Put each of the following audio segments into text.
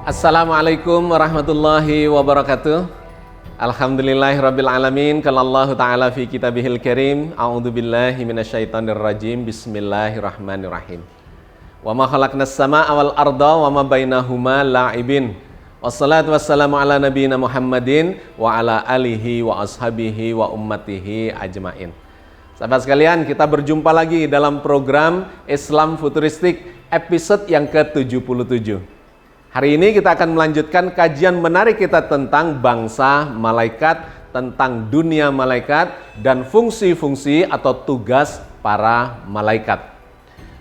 Assalamualaikum warahmatullahi wabarakatuh. Alhamdulillahirrabbilalamin. Qalallahu ta'ala fi kitabihil karim. A'udzubillahi minasyaitonirrajim. Bismillahirrahmanirrahim. Wa ma khalaqnas samaa'a wal arda wa ma bainahuma la'ibin. Wassalatu wassalamu ala nabiyyina Muhammadin wa ala alihi wa ashabihi wa ummatihi ajmain. Sahabat sekalian, kita berjumpa lagi dalam program Islam Futuristik episode yang ke-77. Hari ini kita akan melanjutkan kajian menarik kita tentang bangsa malaikat, tentang dunia malaikat, dan fungsi-fungsi atau tugas para malaikat.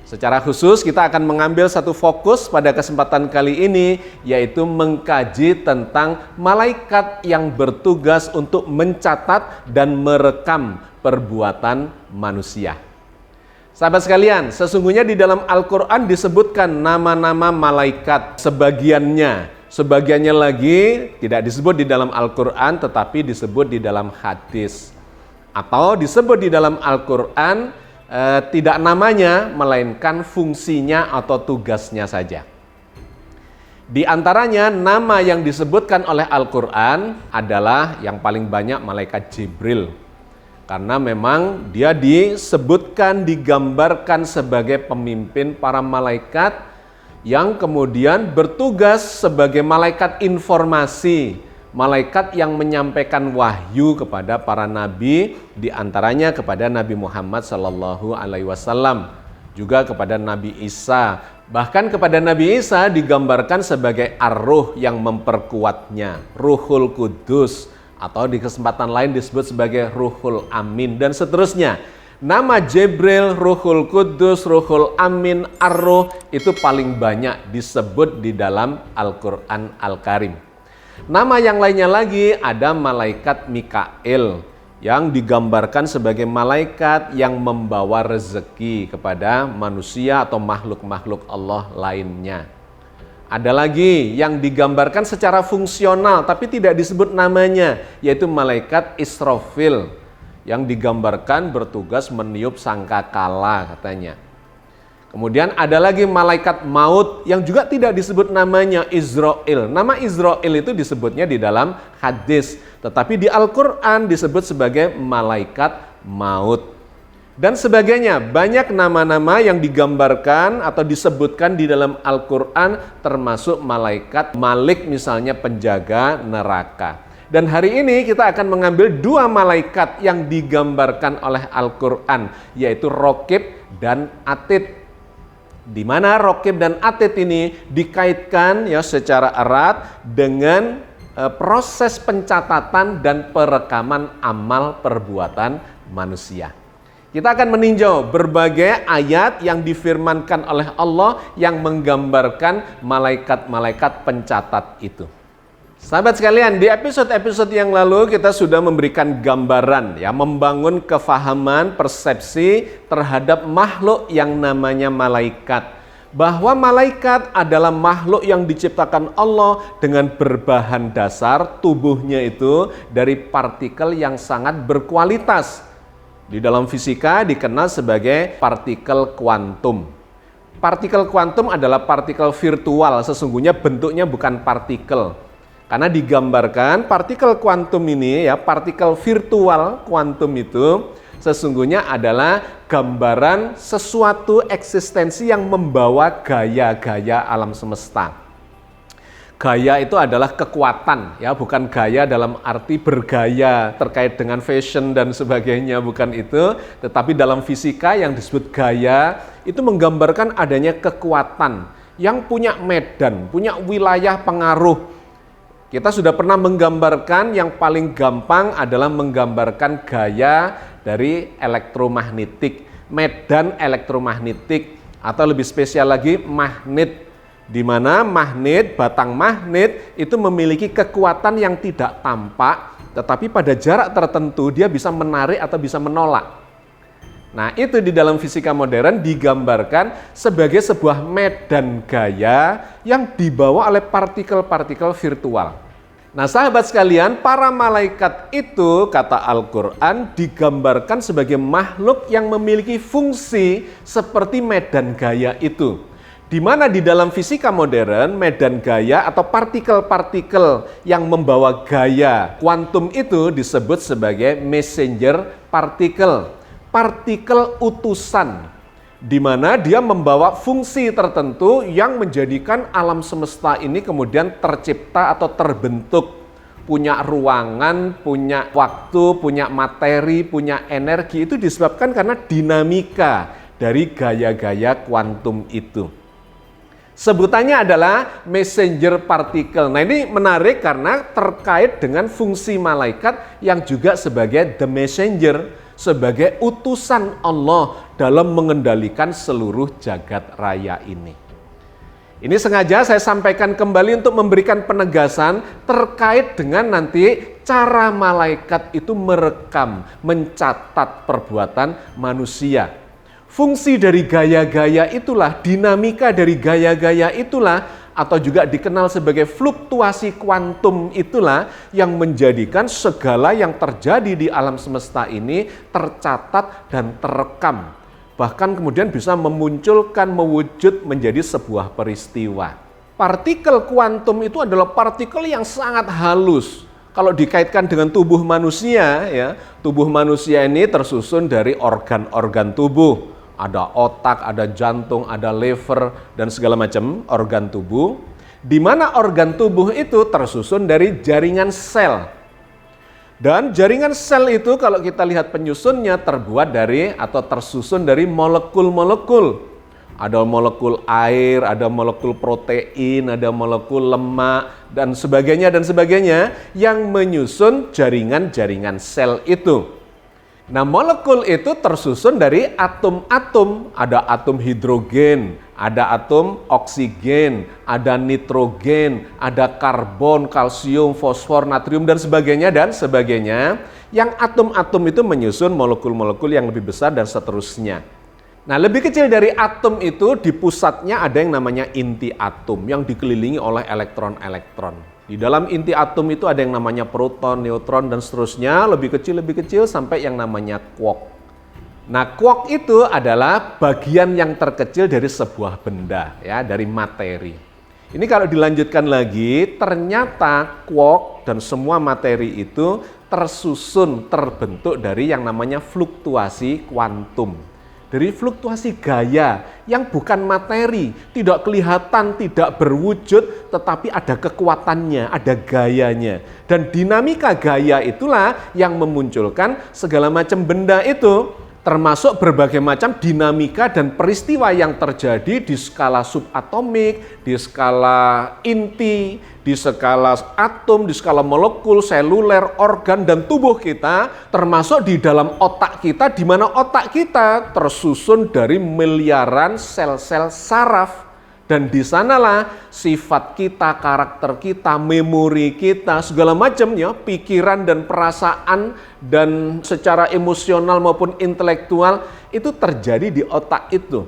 Secara khusus kita akan mengambil satu fokus pada kesempatan kali ini, yaitu mengkaji tentang malaikat yang bertugas untuk mencatat dan merekam perbuatan manusia. Sahabat sekalian, sesungguhnya di dalam Al-Quran disebutkan nama-nama malaikat sebagiannya lagi tidak disebut di dalam Al-Quran tetapi disebut di dalam hadis. Atau disebut di dalam Al-Quran tidak namanya melainkan fungsinya atau tugasnya saja. Di antaranya nama yang disebutkan oleh Al-Quran adalah yang paling banyak malaikat Jibril. Karena memang dia disebutkan, digambarkan sebagai pemimpin para malaikat yang kemudian bertugas sebagai malaikat informasi, malaikat yang menyampaikan wahyu kepada para nabi, di antaranya kepada Nabi Muhammad SAW, juga kepada Nabi Isa. Bahkan kepada Nabi Isa digambarkan sebagai ar-ruh yang memperkuatnya, Ruhul Kudus, atau di kesempatan lain disebut sebagai Ruhul Amin, dan seterusnya. Nama Jibril, Ruhul Kudus, Ruhul Amin, Ar-Ruh itu paling banyak disebut di dalam Al-Quran Al-Karim. Nama yang lainnya lagi ada malaikat Mikail yang digambarkan sebagai malaikat yang membawa rezeki kepada manusia atau makhluk-makhluk Allah lainnya. Ada lagi yang digambarkan secara fungsional tapi tidak disebut namanya, yaitu malaikat Israfil yang digambarkan bertugas meniup sangkakala katanya. Kemudian ada lagi malaikat maut yang juga tidak disebut namanya, Izrail. Nama Izrail itu disebutnya di dalam hadis, tetapi di Al-Quran disebut sebagai malaikat maut. Dan sebagainya, banyak nama-nama yang digambarkan atau disebutkan di dalam Al-Quran, termasuk malaikat Malik misalnya, penjaga neraka. Dan hari ini kita akan mengambil dua malaikat yang digambarkan oleh Al-Quran, yaitu Raqib dan Atid. Di mana Raqib dan Atid ini dikaitkan ya secara erat dengan proses pencatatan dan perekaman amal perbuatan manusia. Kita akan meninjau berbagai ayat yang difirmankan oleh Allah yang menggambarkan malaikat-malaikat pencatat itu. Sahabat sekalian, di episode-episode yang lalu kita sudah memberikan gambaran, ya, membangun kefahaman, persepsi terhadap makhluk yang namanya malaikat. Bahwa malaikat adalah makhluk yang diciptakan Allah dengan berbahan dasar tubuhnya itu dari partikel yang sangat berkualitas. Di dalam fisika dikenal sebagai partikel kuantum. Partikel kuantum adalah partikel virtual, sesungguhnya bentuknya bukan partikel. Karena digambarkan partikel kuantum ini, ya, partikel virtual kuantum itu sesungguhnya adalah gambaran sesuatu eksistensi yang membawa gaya-gaya alam semesta. Gaya itu adalah kekuatan, ya, bukan gaya dalam arti bergaya terkait dengan fashion dan sebagainya, bukan itu. Tetapi dalam fisika yang disebut gaya itu menggambarkan adanya kekuatan yang punya medan, punya wilayah pengaruh. Kita sudah pernah menggambarkan, yang paling gampang adalah menggambarkan gaya dari elektromagnetik, medan elektromagnetik, atau lebih spesial lagi magnet. Di mana magnet, batang magnet itu memiliki kekuatan yang tidak tampak, tetapi pada jarak tertentu dia bisa menarik atau bisa menolak. Nah, itu di dalam fisika modern digambarkan sebagai sebuah medan gaya yang dibawa oleh partikel-partikel virtual. Nah, sahabat sekalian, para malaikat itu, kata Al-Quran, digambarkan sebagai makhluk yang memiliki fungsi seperti medan gaya itu. Di mana di dalam fisika modern, medan gaya atau partikel-partikel yang membawa gaya kuantum itu disebut sebagai messenger particle, partikel utusan, di mana dia membawa fungsi tertentu yang menjadikan alam semesta ini kemudian tercipta atau terbentuk, punya ruangan, punya waktu, punya materi, punya energi. Itu disebabkan karena dinamika dari gaya-gaya kuantum itu. Sebutannya adalah messenger particle. Nah, ini menarik karena terkait dengan fungsi malaikat yang juga sebagai the messenger, sebagai utusan Allah dalam mengendalikan seluruh jagat raya ini. Ini sengaja saya sampaikan kembali untuk memberikan penegasan terkait dengan nanti cara malaikat itu merekam, mencatat perbuatan manusia. Fungsi dari gaya-gaya itulah, dinamika dari gaya-gaya itulah, atau juga dikenal sebagai fluktuasi kuantum itulah yang menjadikan segala yang terjadi di alam semesta ini tercatat dan terekam. Bahkan kemudian bisa memunculkan, mewujud menjadi sebuah peristiwa. Partikel kuantum itu adalah partikel yang sangat halus. Kalau dikaitkan dengan tubuh manusia, ya, tubuh manusia ini tersusun dari organ-organ tubuh. Ada otak, ada jantung, ada liver, dan segala macam organ tubuh. Di mana organ tubuh itu tersusun dari jaringan sel. Dan jaringan sel itu kalau kita lihat penyusunnya terbuat dari atau tersusun dari molekul-molekul. Ada molekul air, ada molekul protein, ada molekul lemak, dan sebagainya yang menyusun jaringan-jaringan sel itu. Nah, molekul itu tersusun dari atom-atom, ada atom hidrogen, ada atom oksigen, ada nitrogen, ada karbon, kalsium, fosfor, natrium, dan sebagainya, yang atom-atom itu menyusun molekul-molekul yang lebih besar dan seterusnya. Nah, lebih kecil dari atom itu di pusatnya ada yang namanya inti atom yang dikelilingi oleh elektron-elektron. Di dalam inti atom itu ada yang namanya proton, neutron, dan seterusnya, lebih kecil sampai yang namanya quark. Nah, quark itu adalah bagian yang terkecil dari sebuah benda, ya, dari materi. Ini kalau dilanjutkan lagi, ternyata quark dan semua materi itu tersusun, terbentuk dari yang namanya fluktuasi kuantum. Dari fluktuasi gaya yang bukan materi, tidak kelihatan, tidak berwujud, tetapi ada kekuatannya, ada gayanya. Dan dinamika gaya itulah yang memunculkan segala macam benda itu, termasuk berbagai macam dinamika dan peristiwa yang terjadi di skala subatomik, di skala inti, di skala atom, di skala molekul, seluler, organ, dan tubuh kita, termasuk di dalam otak kita, di mana otak kita tersusun dari miliaran sel-sel saraf. Dan di sanalah sifat kita, karakter kita, memori kita, segala macam, ya, pikiran dan perasaan dan secara emosional maupun intelektual itu terjadi di otak itu.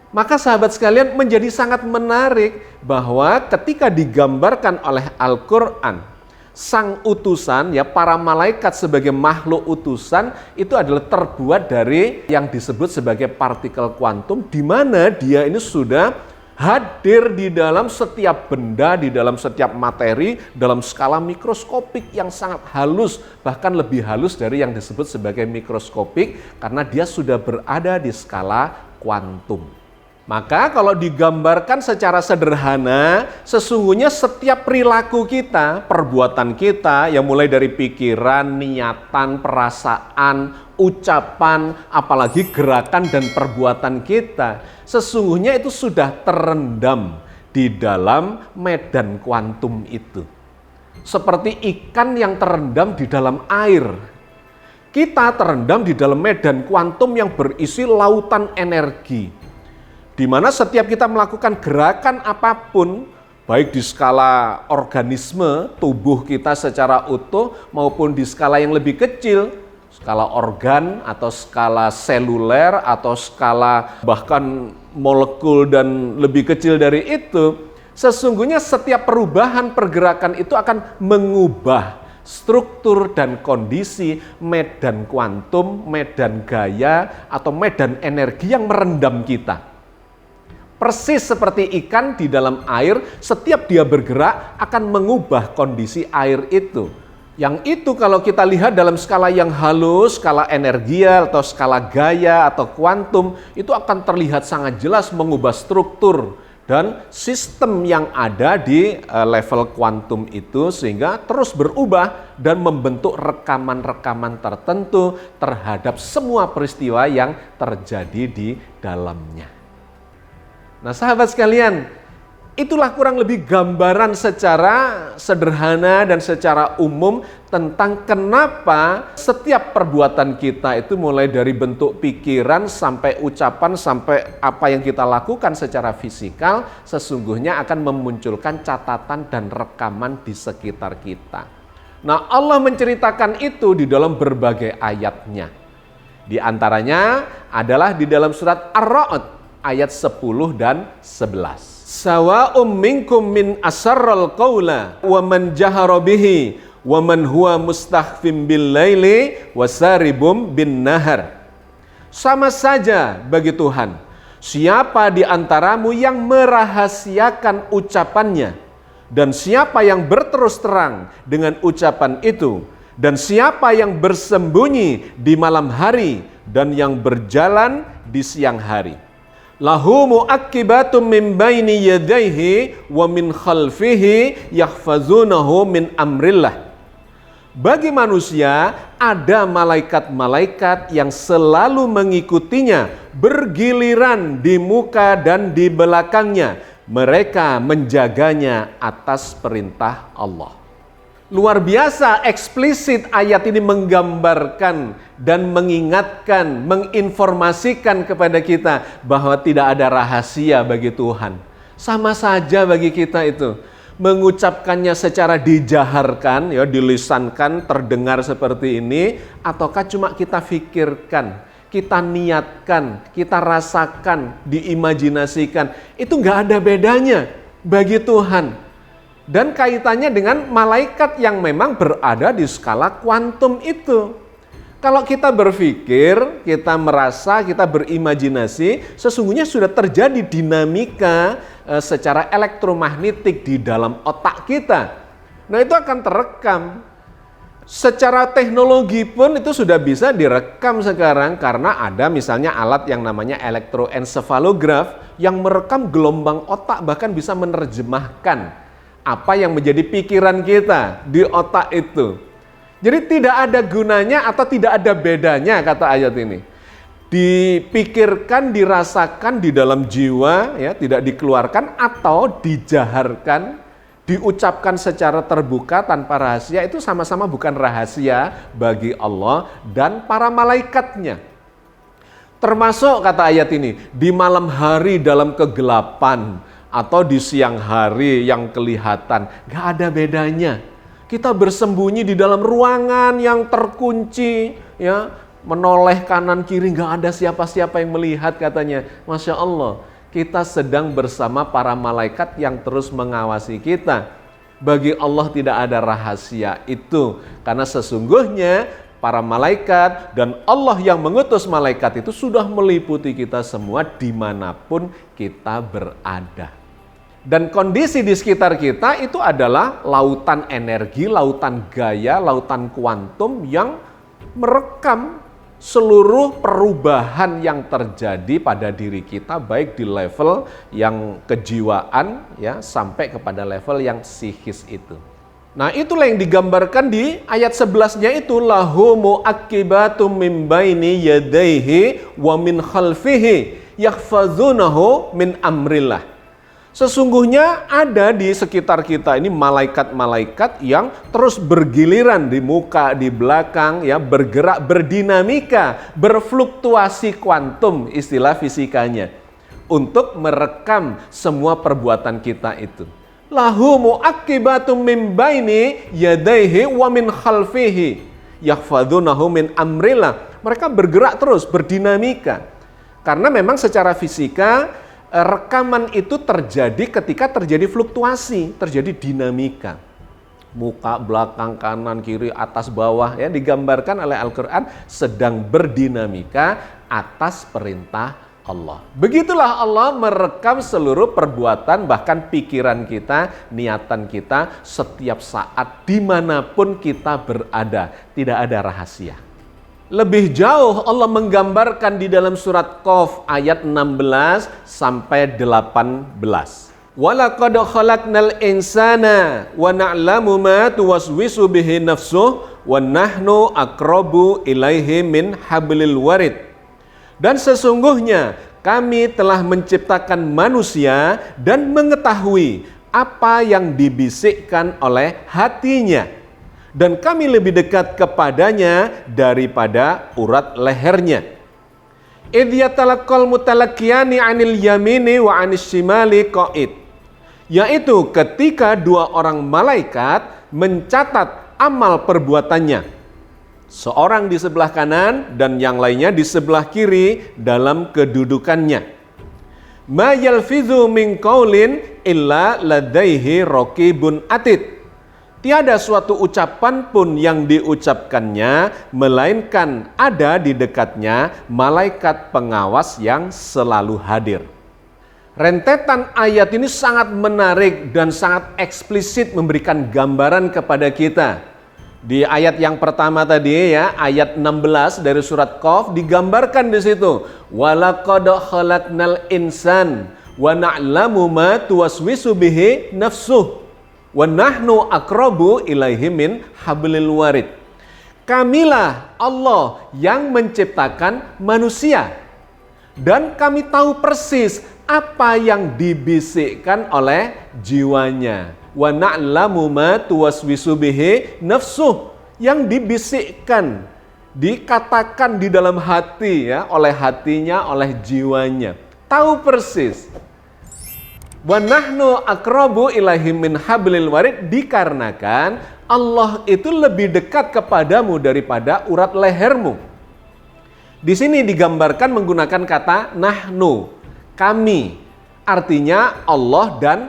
Maka sahabat sekalian, menjadi sangat menarik bahwa ketika digambarkan oleh Al-Quran, sang utusan, ya, para malaikat sebagai makhluk utusan itu adalah terbuat dari yang disebut sebagai partikel kuantum, di mana dia ini sudah hadir di dalam setiap benda, di dalam setiap materi, dalam skala mikroskopik yang sangat halus, bahkan lebih halus dari yang disebut sebagai mikroskopik, karena dia sudah berada di skala kuantum. Maka kalau digambarkan secara sederhana, sesungguhnya setiap perilaku kita, perbuatan kita, yang mulai dari pikiran, niatan, perasaan, ucapan, apalagi gerakan dan perbuatan kita, sesungguhnya itu sudah terendam di dalam medan kuantum itu. Seperti ikan yang terendam di dalam air. Kita terendam di dalam medan kuantum yang berisi lautan energi. Di mana setiap kita melakukan gerakan apapun, baik di skala organisme, tubuh kita secara utuh, maupun di skala yang lebih kecil, skala organ atau skala seluler atau skala bahkan molekul dan lebih kecil dari itu, sesungguhnya setiap perubahan pergerakan itu akan mengubah struktur dan kondisi medan kuantum, medan gaya, atau medan energi yang merendam kita. Persis seperti ikan di dalam air, setiap dia bergerak akan mengubah kondisi air itu. Yang itu kalau kita lihat dalam skala yang halus, skala energial atau skala gaya atau kuantum, itu akan terlihat sangat jelas mengubah struktur dan sistem yang ada di level kuantum itu, sehingga terus berubah dan membentuk rekaman-rekaman tertentu terhadap semua peristiwa yang terjadi di dalamnya. Nah, sahabat sekalian, itulah kurang lebih gambaran secara sederhana dan secara umum tentang kenapa setiap perbuatan kita itu mulai dari bentuk pikiran sampai ucapan sampai apa yang kita lakukan secara fisikal sesungguhnya akan memunculkan catatan dan rekaman di sekitar kita. Nah, Allah menceritakan itu di dalam berbagai ayatnya. Di antaranya adalah di dalam surat Ar-Ra'd ayat 10 dan 11. Sawa'um minkum min asarral qawla wa man jahara bihi wa man huwa mustakhfim bil laili wa saribum bin nahar. Sama saja bagi Tuhan, siapa di antaramu yang merahasiakan ucapannya dan siapa yang berterus terang dengan ucapan itu dan siapa yang bersembunyi di malam hari dan yang berjalan di siang hari. Lahu mu'aqqibatum min baini yadayhi wa min khalfihi yahfazunahu min amrillah. Bagi manusia ada malaikat-malaikat yang selalu mengikutinya bergiliran di muka dan di belakangnya. Mereka menjaganya atas perintah Allah. Luar biasa eksplisit ayat ini menggambarkan dan mengingatkan, menginformasikan kepada kita bahwa tidak ada rahasia bagi Tuhan. Sama saja bagi kita itu. Mengucapkannya secara dijaharkan, ya, dilisankan, terdengar seperti ini, ataukah cuma kita fikirkan, kita niatkan, kita rasakan, diimajinasikan. Itu nggak ada bedanya bagi Tuhan. Dan kaitannya dengan malaikat yang memang berada di skala kuantum itu. Kalau kita berpikir, kita merasa, kita berimajinasi, sesungguhnya sudah terjadi dinamika secara elektromagnetik di dalam otak kita. Nah, itu akan terekam. Secara teknologi pun itu sudah bisa direkam sekarang karena ada misalnya alat yang namanya elektroencephalograph yang merekam gelombang otak, bahkan bisa menerjemahkan apa yang menjadi pikiran kita di otak itu. Jadi tidak ada gunanya atau tidak ada bedanya kata ayat ini. Dipikirkan, dirasakan di dalam jiwa, ya, tidak dikeluarkan atau dijaharkan, diucapkan secara terbuka tanpa rahasia, itu sama-sama bukan rahasia bagi Allah dan para malaikatnya. Termasuk kata ayat ini, di malam hari dalam kegelapan, atau di siang hari yang kelihatan, gak ada bedanya. Kita bersembunyi di dalam ruangan yang terkunci, ya, menoleh kanan kiri, gak ada siapa-siapa yang melihat katanya. Masya Allah, kita sedang bersama para malaikat yang terus mengawasi kita. Bagi Allah tidak ada rahasia itu, karena sesungguhnya para malaikat dan Allah yang mengutus malaikat itu sudah meliputi kita semua dimanapun kita berada. Dan kondisi di sekitar kita itu adalah lautan energi, lautan gaya, lautan kuantum yang merekam seluruh perubahan yang terjadi pada diri kita, baik di level yang kejiwaan, ya, sampai kepada level yang psikis itu. Nah, itulah yang digambarkan di ayat 11-nya itu, lahu mu'aqqibatum min baini yadayhi wa min khalfihi yahfazunahu min amrillah. Sesungguhnya ada di sekitar kita ini malaikat-malaikat yang terus bergiliran di muka, di belakang, ya, bergerak, berdinamika, berfluktuasi kuantum istilah fisikanya untuk merekam semua perbuatan kita itu. Lahu mu'aqqibatum min baini yadayhi wa min khalfihi yahfazunahu min amrillah. Mereka bergerak terus, berdinamika. Karena memang secara fisika rekaman itu terjadi ketika terjadi fluktuasi, terjadi dinamika. Muka, belakang, kanan, kiri, atas, bawah, ya, digambarkan oleh Al-Quran sedang berdinamika atas perintah Allah. Begitulah Allah merekam seluruh perbuatan, bahkan pikiran kita, niatan kita, setiap saat, dimanapun kita berada. Tidak ada rahasia. Lebih jauh Allah menggambarkan di dalam surat Qaf ayat 16 sampai 18. Walaqad khalaqnal insana wa na'lamu ma tuwaswisu bihi nafsuh wa nahnu aqrabu ilaihi min hablil warid. Dan sesungguhnya kami telah menciptakan manusia dan mengetahui apa yang dibisikkan oleh hatinya. Dan kami lebih dekat kepadanya daripada urat lehernya. Idh yatalaqqal mutalaqiyani 'anil yamini wa 'anis shimali qa'id. Yaitu ketika dua orang malaikat mencatat amal perbuatannya. Seorang di sebelah kanan dan yang lainnya di sebelah kiri dalam kedudukannya. Ma yalfizu min qaulin illa ladaihi raqibun atid. Tiada suatu ucapan pun yang diucapkannya, melainkan ada di dekatnya malaikat pengawas yang selalu hadir. Rentetan ayat ini sangat menarik dan sangat eksplisit memberikan gambaran kepada kita. Di ayat yang pertama tadi ya, ayat 16 dari surat Qaf digambarkan di situ. Walaqad khalaqnal insan wa na'lamu ma tuwaswisu bihi nafsuh wa nahnu aqrabu ilaihi min hablil warid. Kamilah Allah yang menciptakan manusia dan kami tahu persis apa yang dibisikkan oleh jiwanya. Wa na'lamu ma tuwaswisu bihi nafsuh, yang dibisikkan, dikatakan di dalam hati ya, oleh hatinya, oleh jiwanya. Tahu persis. Wa nahnu aqrabu ilaihi min hablil warid, dikarenakan Allah itu lebih dekat kepadamu daripada urat lehermu. Di sini digambarkan menggunakan kata nahnu, kami, artinya Allah dan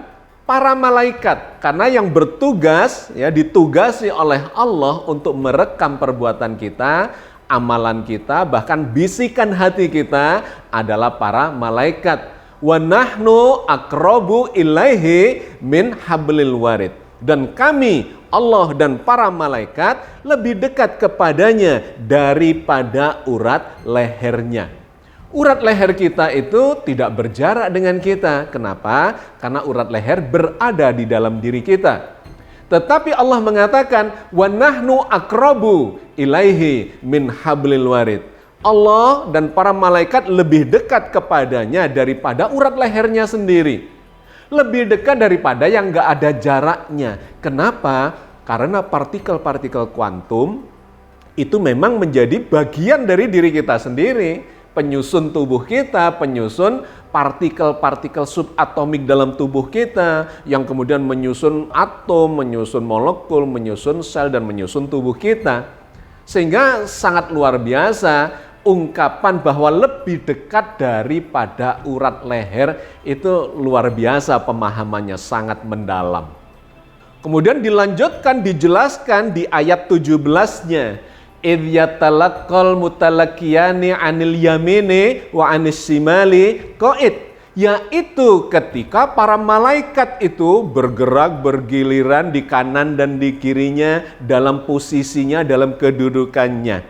para malaikat, karena yang bertugas ya, ditugasi oleh Allah untuk merekam perbuatan kita, amalan kita, bahkan bisikan hati kita adalah para malaikat. Wa nahnu aqrabu ilaihi min hablil warid. Dan kami, Allah dan para malaikat lebih dekat kepadanya daripada urat lehernya. Urat leher kita itu tidak berjarak dengan kita. Kenapa? Karena urat leher berada di dalam diri kita. Tetapi Allah mengatakan, wa nahnu aqrabu ilaihi min hablil warid. Allah dan para malaikat lebih dekat kepadanya daripada urat lehernya sendiri. Lebih dekat daripada yang gak ada jaraknya. Kenapa? Karena partikel-partikel kuantum itu memang menjadi bagian dari diri kita sendiri. Penyusun tubuh kita, penyusun partikel-partikel subatomik dalam tubuh kita, yang kemudian menyusun atom, menyusun molekul, menyusun sel, dan menyusun tubuh kita. Sehingga sangat luar biasa ungkapan bahwa lebih dekat daripada urat leher, itu luar biasa pemahamannya, sangat mendalam. Kemudian dilanjutkan, dijelaskan di ayat 17-nya. Idh yatalaqqal mutalaqiyani 'anil yamini wa 'anis shimali qa'id, yaitu ketika para malaikat itu bergerak bergiliran di kanan dan di kirinya dalam posisinya, dalam kedudukannya.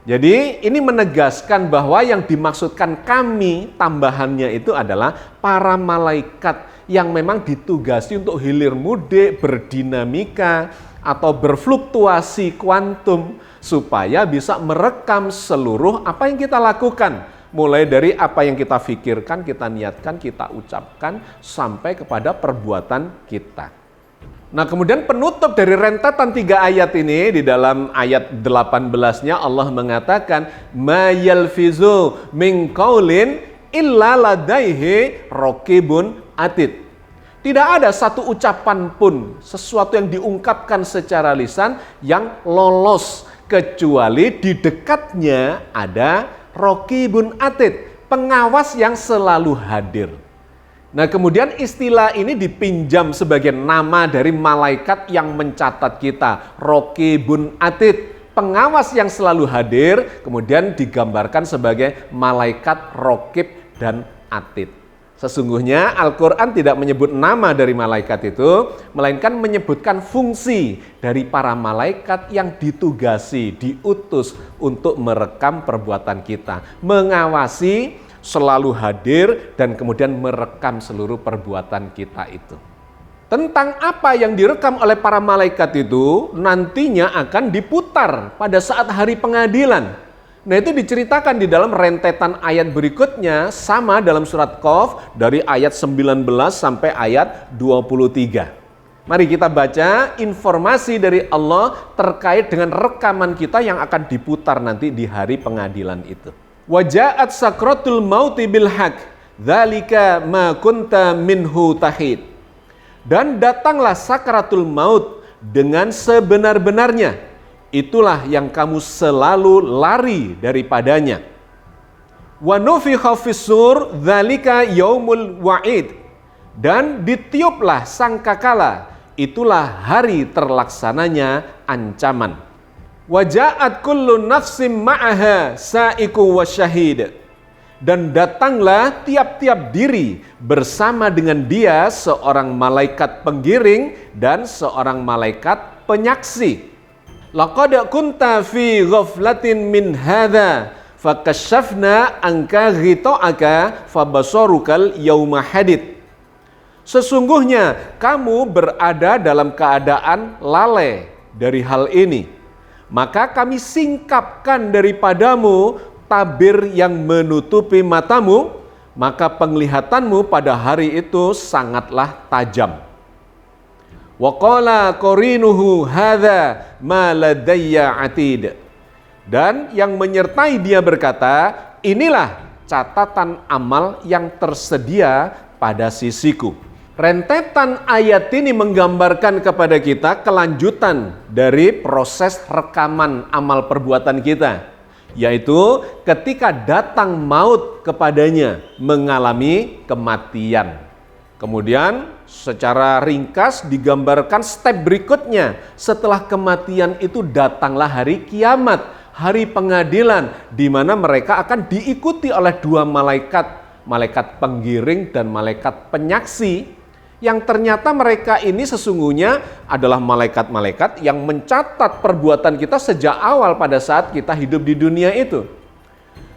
Jadi ini menegaskan bahwa yang dimaksudkan kami, tambahannya itu adalah para malaikat yang memang ditugasi untuk hilir mudik, berdinamika atau berfluktuasi kuantum, supaya bisa merekam seluruh apa yang kita lakukan. Mulai dari apa yang kita pikirkan, kita niatkan, kita ucapkan, sampai kepada perbuatan kita. Nah, kemudian penutup dari rentetan 3 ayat ini, di dalam ayat 18-nya Allah mengatakan, ma yalfizu min qaulin illa ladaihi raqibun atid. Tidak ada satu ucapan pun, sesuatu yang diungkapkan secara lisan yang lolos, kecuali di dekatnya ada raqibun atid, pengawas yang selalu hadir. Nah, kemudian istilah ini dipinjam sebagai nama dari malaikat yang mencatat kita, raqibun atid, pengawas yang selalu hadir, kemudian digambarkan sebagai malaikat raqib dan Atid. Sesungguhnya Al-Quran tidak menyebut nama dari malaikat itu, melainkan menyebutkan fungsi dari para malaikat yang ditugasi, diutus untuk merekam perbuatan kita, mengawasi, selalu hadir, dan kemudian merekam seluruh perbuatan kita itu. Tentang apa yang direkam oleh para malaikat itu nantinya akan diputar pada saat hari pengadilan. Nah, itu diceritakan di dalam rentetan ayat berikutnya, sama dalam surat Qaf dari ayat 19 sampai ayat 23. Mari kita baca informasi dari Allah terkait dengan rekaman kita yang akan diputar nanti di hari pengadilan itu. Waja'at sakratul mauti bil haq, dzalika ma kunta minhu tahid. Dan datanglah sakratul maut dengan sebenar-benarnya. Itulah yang kamu selalu lari daripadanya. Wa nufikha fis-sur dzalika yaumul wa'id. Dan ditiuplah sangkakala, itulah hari terlaksananya ancaman. Wa ja'at kullu nafsin ma'aha sa'iqu wasyahid. Dan datanglah tiap-tiap diri bersama dengan dia seorang malaikat penggiring dan seorang malaikat penyaksi. Laqad kunta fi ghaflatin min hadza fakashafna anka ghita'aka fabasarukal yauma hadid. Sesungguhnya kamu berada dalam keadaan lalai dari hal ini, maka kami singkapkan daripadamu tabir yang menutupi matamu, maka penglihatanmu pada hari itu sangatlah tajam. Wa qala qarinuhu hadza ma ladayya atid. Dan yang menyertai dia berkata, inilah catatan amal yang tersedia pada sisiku. Rentetan ayat ini menggambarkan kepada kita kelanjutan dari proses rekaman amal perbuatan kita, yaitu ketika datang maut kepadanya mengalami kematian. Kemudian secara ringkas digambarkan step berikutnya. Setelah kematian itu datanglah hari kiamat, hari pengadilan, di mana mereka akan diikuti oleh dua malaikat, malaikat penggiring dan malaikat penyaksi, yang ternyata mereka ini sesungguhnya adalah malaikat-malaikat yang mencatat perbuatan kita sejak awal pada saat kita hidup di dunia itu.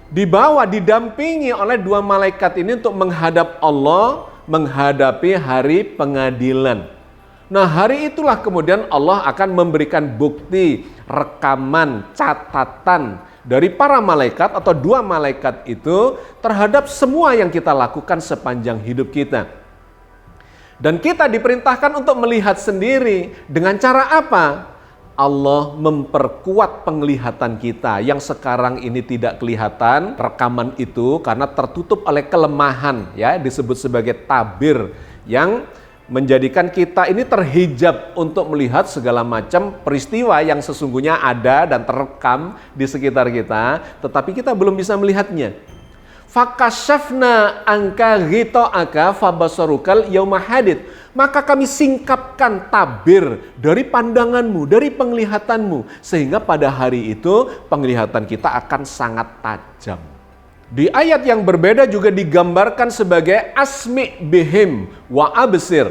Dibawa, didampingi oleh dua malaikat ini untuk menghadap Allah, menghadapi hari pengadilan. Nah, hari itulah kemudian Allah akan memberikan bukti, rekaman, catatan dari para malaikat atau dua malaikat itu terhadap semua yang kita lakukan sepanjang hidup kita. Dan kita diperintahkan untuk melihat sendiri. Dengan cara apa? Allah memperkuat penglihatan kita yang sekarang ini tidak kelihatan rekaman itu karena tertutup oleh kelemahan, ya, disebut sebagai tabir, yang menjadikan kita ini terhijab untuk melihat segala macam peristiwa yang sesungguhnya ada dan terekam di sekitar kita, tetapi kita belum bisa melihatnya. Fakashafna angka ghita'aka fabasarukal yauma hadid. Maka kami singkapkan tabir dari pandanganmu, dari penglihatanmu, sehingga pada hari itu penglihatan kita akan sangat tajam. Di ayat yang berbeda juga digambarkan sebagai asmi bihim wa absir.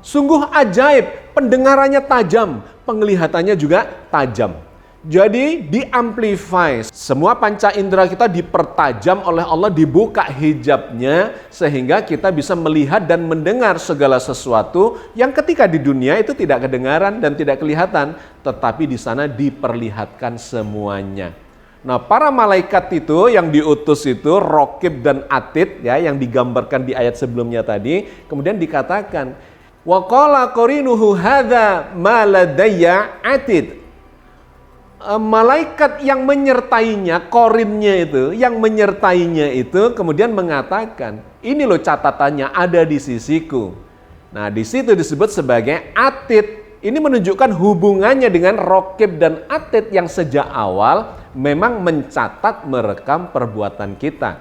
Sungguh ajaib, pendengarannya tajam, penglihatannya juga tajam. Jadi diamplify, semua panca indera kita dipertajam oleh Allah, dibuka hijabnya sehingga kita bisa melihat dan mendengar segala sesuatu yang ketika di dunia itu tidak kedengaran dan tidak kelihatan, tetapi di sana diperlihatkan semuanya. Nah, para malaikat itu yang diutus itu Raqib dan Atid, ya, yang digambarkan di ayat sebelumnya tadi, kemudian dikatakan wa qala qarinuhu hadza ma ladayya atid. Malaikat yang menyertainya, korinnya itu, yang menyertainya itu kemudian mengatakan, ini loh catatannya ada di sisiku. Nah, di situ disebut sebagai Atid. Ini menunjukkan hubungannya dengan Raqib dan Atid yang sejak awal memang mencatat, merekam perbuatan kita.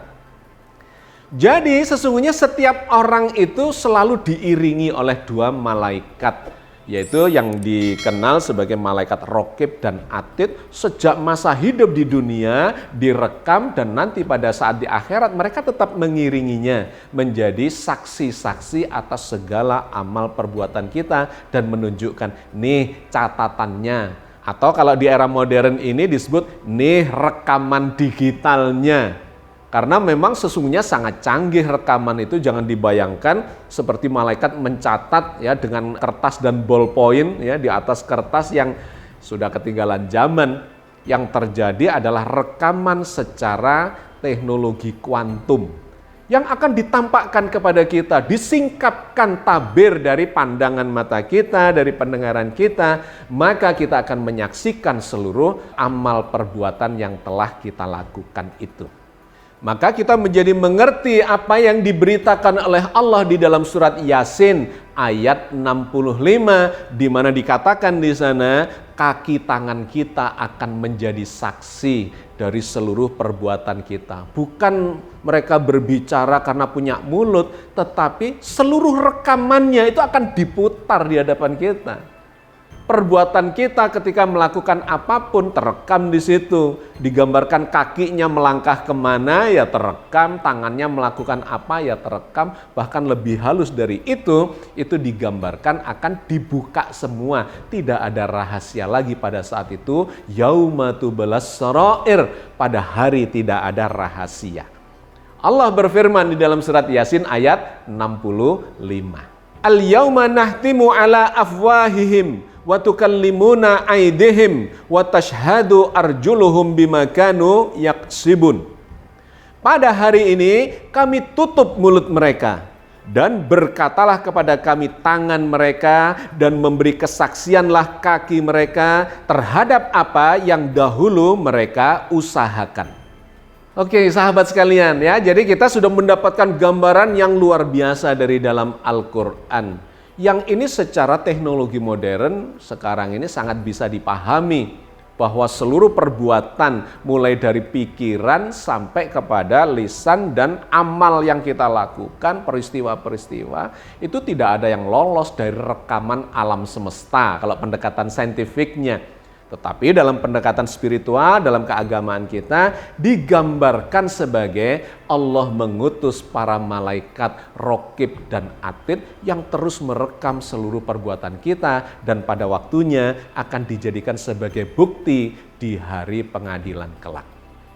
Jadi sesungguhnya setiap orang itu selalu diiringi oleh dua malaikat yaitu yang dikenal sebagai malaikat Raqib dan Atid. Sejak masa hidup di dunia direkam, dan nanti pada saat di akhirat mereka tetap mengiringinya, menjadi saksi-saksi atas segala amal perbuatan kita dan menunjukkan nih catatannya, atau kalau di era modern ini disebut nih rekaman digitalnya. Karena memang sesungguhnya sangat canggih rekaman itu, jangan dibayangkan seperti malaikat mencatat ya dengan kertas dan ballpoint ya di atas kertas yang sudah ketinggalan zaman. Yang terjadi adalah rekaman secara teknologi kuantum yang akan ditampakkan kepada kita, disingkapkan tabir dari pandangan mata kita, dari pendengaran kita, maka kita akan menyaksikan seluruh amal perbuatan yang telah kita lakukan itu. Maka kita menjadi mengerti apa yang diberitakan oleh Allah di dalam surat Yasin ayat 65, di mana dikatakan di sana kaki tangan kita akan menjadi saksi dari seluruh perbuatan kita. Bukan mereka berbicara karena punya mulut, tetapi seluruh rekamannya itu akan diputar di hadapan kita. Perbuatan kita ketika melakukan apapun terekam di situ. Digambarkan kakinya melangkah kemana ya terekam, tangannya melakukan apa ya terekam. Bahkan lebih halus dari itu digambarkan akan dibuka semua. Tidak ada rahasia lagi pada saat itu. Yauma tublas sarair, pada hari tidak ada rahasia. Allah berfirman di dalam surat Yasin ayat 65. Al-yauma nahtimu ala afwahihim wa tukallimuna aydihim wa tashhadu arjuluhum bima kanu yaksibun. Pada hari ini kami tutup mulut mereka dan berkatalah kepada kami tangan mereka, dan memberi kesaksianlah kaki mereka terhadap apa yang dahulu mereka usahakan. Oke, sahabat sekalian ya, jadi kita sudah mendapatkan gambaran yang luar biasa dari dalam Al-Quran. Yang ini secara teknologi modern sekarang ini sangat bisa dipahami, bahwa seluruh perbuatan mulai dari pikiran sampai kepada lisan dan amal yang kita lakukan, peristiwa-peristiwa itu tidak ada yang lolos dari rekaman alam semesta kalau pendekatan saintifiknya. Tetapi dalam pendekatan spiritual, dalam keagamaan kita digambarkan sebagai Allah mengutus para malaikat Raqib dan Atid yang terus merekam seluruh perbuatan kita, dan pada waktunya akan dijadikan sebagai bukti di hari pengadilan kelak.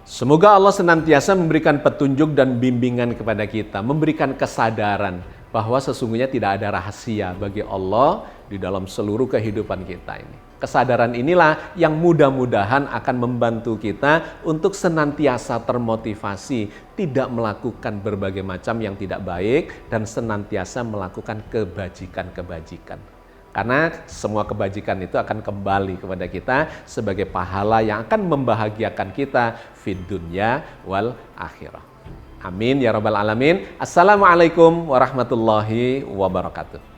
Semoga Allah senantiasa memberikan petunjuk dan bimbingan kepada kita, memberikan kesadaran bahwa sesungguhnya tidak ada rahasia bagi Allah di dalam seluruh kehidupan kita ini. Kesadaran inilah yang mudah-mudahan akan membantu kita untuk senantiasa termotivasi, tidak melakukan berbagai macam yang tidak baik, dan senantiasa melakukan kebajikan-kebajikan. Karena semua kebajikan itu akan kembali kepada kita sebagai pahala yang akan membahagiakan kita fid dunya wal akhirah. Amin ya rabbal alamin. Assalamualaikum warahmatullahi wabarakatuh.